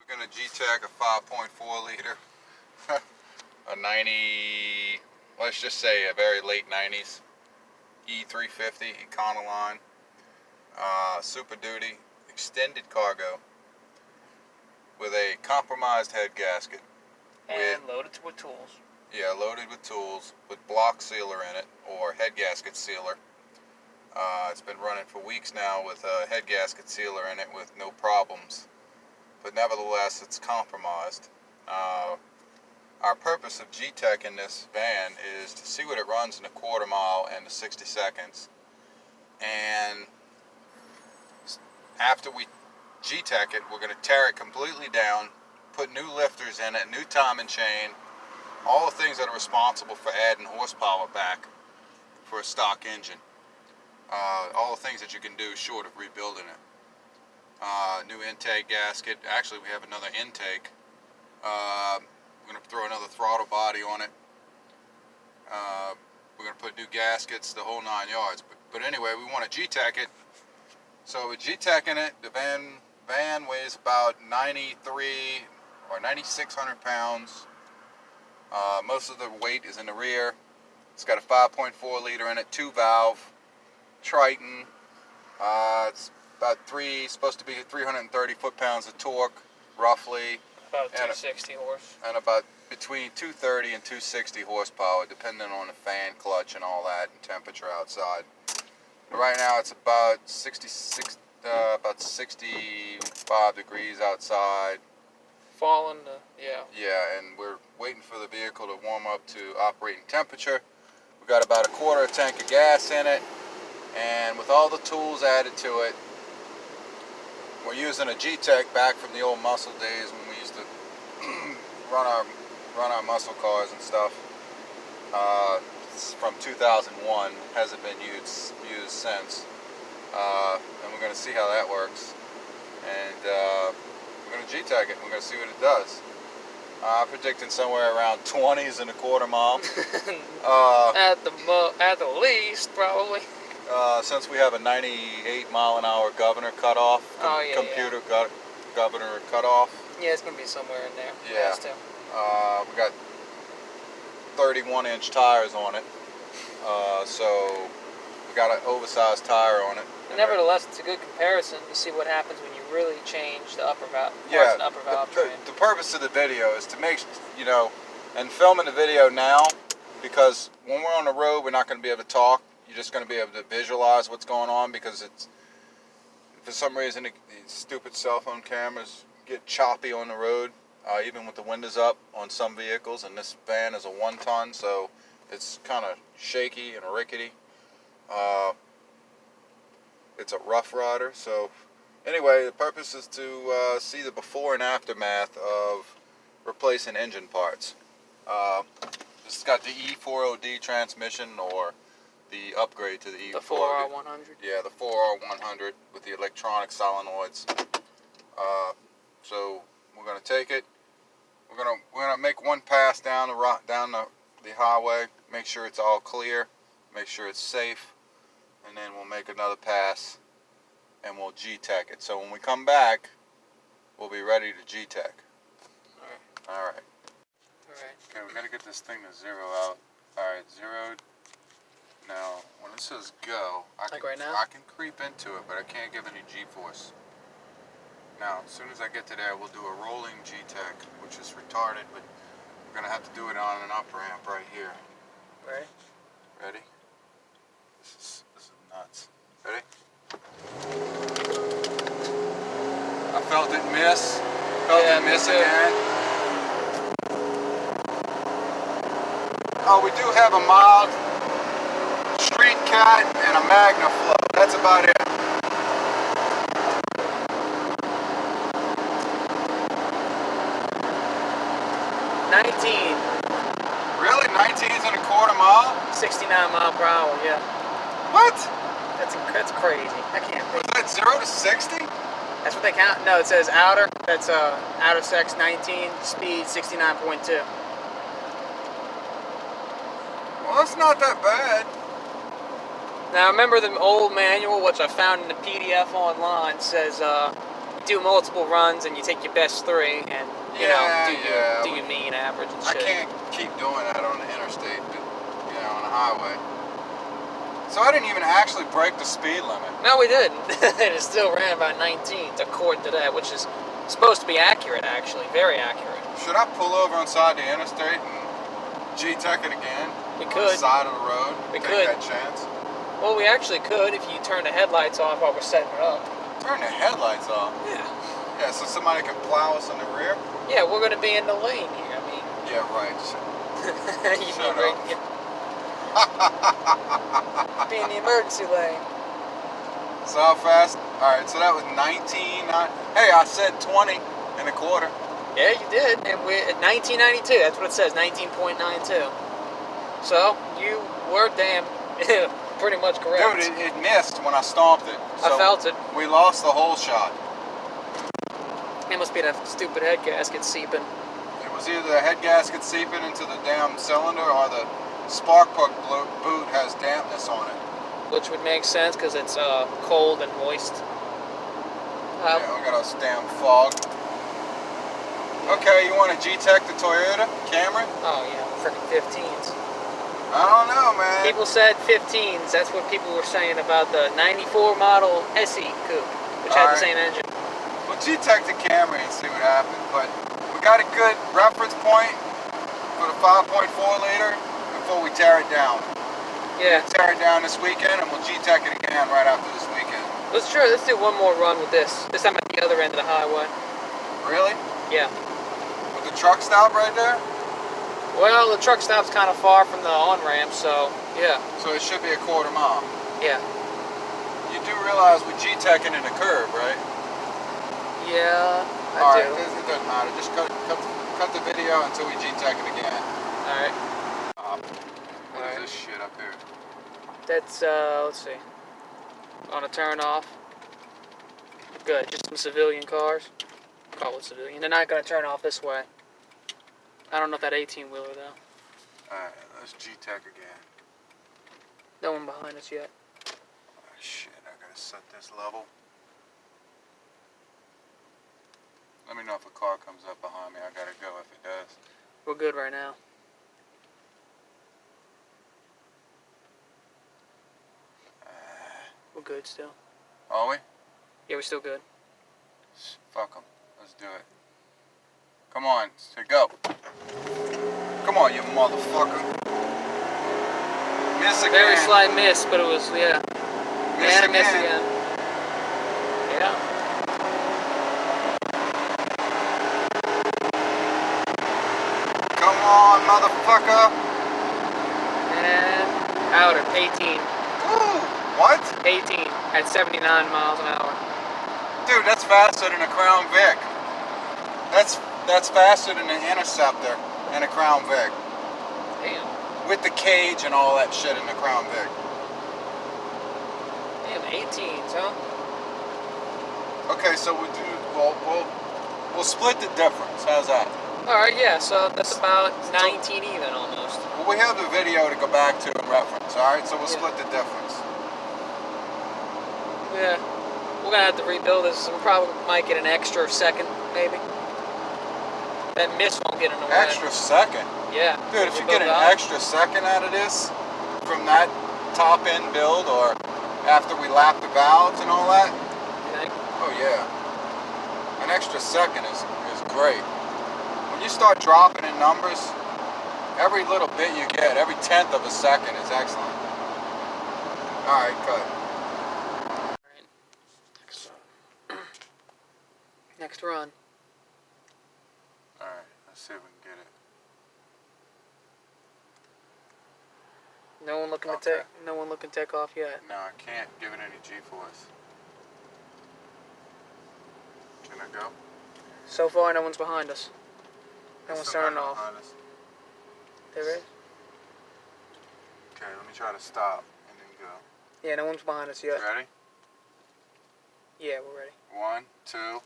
Gonna G-Tech a 5.4 liter, a 90, let's just say a very late 90s E350 Econoline, Super Duty, extended cargo with a compromised head gasket. And loaded with tools. Yeah, loaded with tools, with block sealer in it, or head gasket sealer. It's been running for weeks now with a head gasket sealer in it with no problems. But nevertheless, it's compromised. Our purpose of G-Tech in this van is to see what it runs in a quarter mile and to 60 seconds. And after we G-Tech it, we're going to tear it completely down, put new lifters in it, new timing chain, all the things that are responsible for adding horsepower back for a stock engine. All the things that you can do short of rebuilding it. New intake gasket. Actually, we have another intake. We're going to throw another throttle body on it. We're going to put new gaskets, the whole 9 yards. But anyway, we want to G-Tech it. So with G-Teching it, the van weighs about 93 or 9,600 pounds. Most of the weight is in the rear. It's got a 5.4 liter in it, 2-valve Triton. It's about supposed to be 330 foot-pounds of torque, roughly. About 260 horse. And about between 230 and 260 horsepower, depending on the fan, clutch, and all that, and temperature outside. But right now it's about 65 degrees outside. Falling, yeah. Yeah, and we're waiting for the vehicle to warm up to operating temperature. We've got about a quarter of a tank of gas in it, and with all the tools added to it, we're using a G-Tech back from the old muscle days when we used to run our muscle cars and stuff. It's from 2001, hasn't been used since. And we're going to see how that works. And we're going to G-Tech it. We're going to see what it does. I'm predicting somewhere around 20s in a quarter mile. At the least, probably. Since we have a 98 mile an hour governor cutoff, computer governor cutoff. Yeah, it's going to be somewhere in there. Yeah. We got 31-inch tires on it. So we got an oversized tire on it. Nevertheless, it's a good comparison to see what happens when you really change the upper valve. Yeah, and upper valve train. The purpose of the video is to make, and filming the video now, because when we're on the road, we're not going to be able to talk. You're just going to be able to visualize what's going on, because it's, for some reason, these stupid cell phone cameras get choppy on the road, even with the windows up on some vehicles, and this van is a 1-ton, so it's kind of shaky and rickety. It's a Rough Rider. So anyway, the purpose is to see the before and aftermath of replacing engine parts. This has got the E4OD transmission, or the upgrade to the E4OD. The 4R100. Yeah, the 4R100 with the electronic solenoids. So we're gonna take it. We're gonna make one pass down the highway. Make sure it's all clear. Make sure it's safe. And then we'll make another pass and we'll G-Tech it. So when we come back, we'll be ready to G-Tech. Alright. Okay, we gotta get this thing to zero out. Alright, zeroed. Now, when it says go, I can creep into it, but I can't give any G-force. Now, as soon as I get to there, we'll do a rolling G-Tech, which is retarded, but we're gonna have to do it on an up ramp right here. Ready? Ready? This is nuts. Ready? I felt it miss. Felt it miss again. Oh, we do have a mild street cat and a Magna flow. That's about it. Really? 19's in a quarter mile? 69 mile per hour, yeah. What? That's crazy. That can't be. Was that 0 to 60? That's what they count. No, it says outer. That's outer sex 19, speed 69.2. Well, that's not that bad. Now remember the old manual, which I found in the PDF online, says do multiple runs and you take your best 3 and you know do your mean average and shit. I can't keep doing that on the interstate, on the highway. So I didn't even actually break the speed limit. No, we didn't. And it still ran about 19 according to that, which is supposed to be accurate, actually, very accurate. Should I pull over on side the interstate and G-Tech it again? We on could. the side of the road. We take could. that chance. Well, we actually could if you turn the headlights off while we're setting it up. Turn the headlights off. Yeah. Yeah, so somebody can plow us in the rear. Yeah, we're gonna be in the lane here. I mean. Yeah, right. You Shut mean up. be in the emergency lane. So how fast? All right, so that was 19. Hey, I said 20 and a quarter. Yeah, you did, and we're at 1992. That's what it says, 19.92. So you were damn pretty much correct. Dude, it missed when I stomped it. So I felt it. We lost the whole shot. It must be that stupid head gasket seeping. It was either the head gasket seeping into the damn cylinder or the spark plug boot has dampness on it. Which would make sense because it's cold and moist. Yeah, we got a damn fog. Okay, you want a G-Tech the Toyota Camry? Oh yeah, freaking 15s. I don't know, man. People said 15s. That's what people were saying about the 94 model SE coupe, which had the same engine. Well, G-Tech the Camry and see what happens. But we got a good reference point for the 5.4 liter before we tear it down. Yeah. We'll tear it down this weekend and we'll G-Tech it again right after this weekend. Let's do one more run with this. This time at the other end of the highway. Really? Yeah. With the truck stop right there? Well, the truck stop's kind of far from the on-ramp, so yeah. So it should be a quarter mile. Yeah. You do realize we're G-Teching in the curve, right? Yeah, I do. Alright, it doesn't matter. Just cut the video until we G-Tech it again. Alright. What is this shit up here? That's, let's see. On a turn off. Good, just some civilian cars. Call it civilian. They're not going to turn off this way. I don't know if that 18-wheeler, though. Alright, let's G-Tech again. No one behind us yet. Oh, shit, I gotta set this level. Let me know if a car comes up behind me. I gotta go if it does. We're good right now. We're good still. Are we? Yeah, we're still good. Fuck them. Let's do it. Come on, so go. Come on, you motherfucker. Miss again. Very slight miss, but it was, yeah. Miss And a miss again. again. Yeah. Come on, motherfucker. And outer, 18. Ooh, what? 18 at 79 miles an hour. Dude, that's faster than a Crown Vic. That's faster than an Interceptor and a Crown Vic. Damn. With the cage and all that shit in the Crown Vic. Damn, 18s, huh? Okay, so we'll split the difference. How's that? Alright, yeah, so that's about 19 even almost. Well, we have the video to go back to and reference, alright? So we'll split the difference. Yeah. We're gonna have to rebuild this. We probably might get an extra second, maybe. That miss won't get in the way. Extra second? Yeah. Dude, if you get an extra second out of this from that top end build or after we lap the valves and all that, You think? oh yeah. An extra second is great. When you start dropping in numbers, every little bit you get, every 1/10 of a second is excellent. Alright, cut. Next run. Alright, let's see if we can get it. No one looking to take off yet. No, I can't give it any G-force. Can I go? So far, no one's behind us. No one's Somebody turning off. behind us. There is? Okay, let me try to stop and then go. Yeah, no one's behind us yet. Ready? Yeah, we're ready. 1, 2.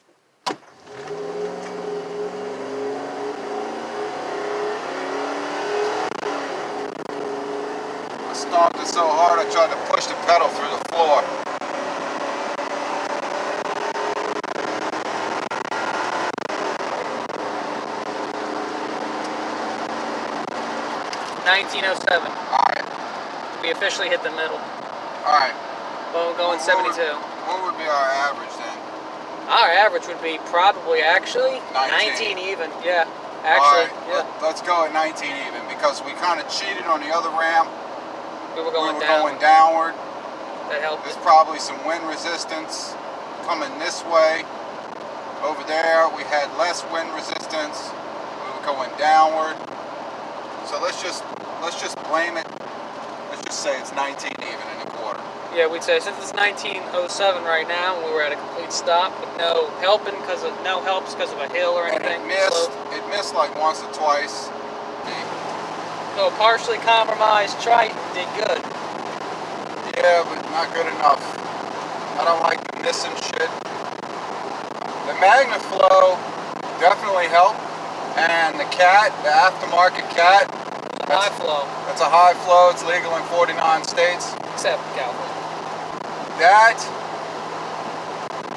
I stomped it so hard I tried to push the pedal through the floor. 1907. Alright, We officially hit the middle. alright. Well, we're going 72. What would be our average then? Our average would be probably actually 19 even. Yeah, actually, Alright, let's go at 19 even because we kind of cheated on the other ramp. we were going going downward. That helped. There's probably some wind resistance coming this way. Over there, we had less wind resistance. We were going downward. So let's just blame it. Let's just say it's 19 even in a quarter. Yeah, we'd say since it's 1907 right now, and we were at a complete stop with no helps because of a hill or anything. And it missed like once or twice. So partially compromised Triton did good. Yeah, but not good enough. I don't like the missing shit. The MagnaFlow definitely helped, and the Cat, the aftermarket Cat, High flow, that's a high flow. It's legal in 49 states. except California. That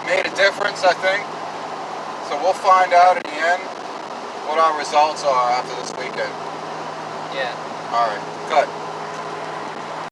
made a difference, I think. So we'll find out in the end what our results are after this weekend. Yeah. All right, cut.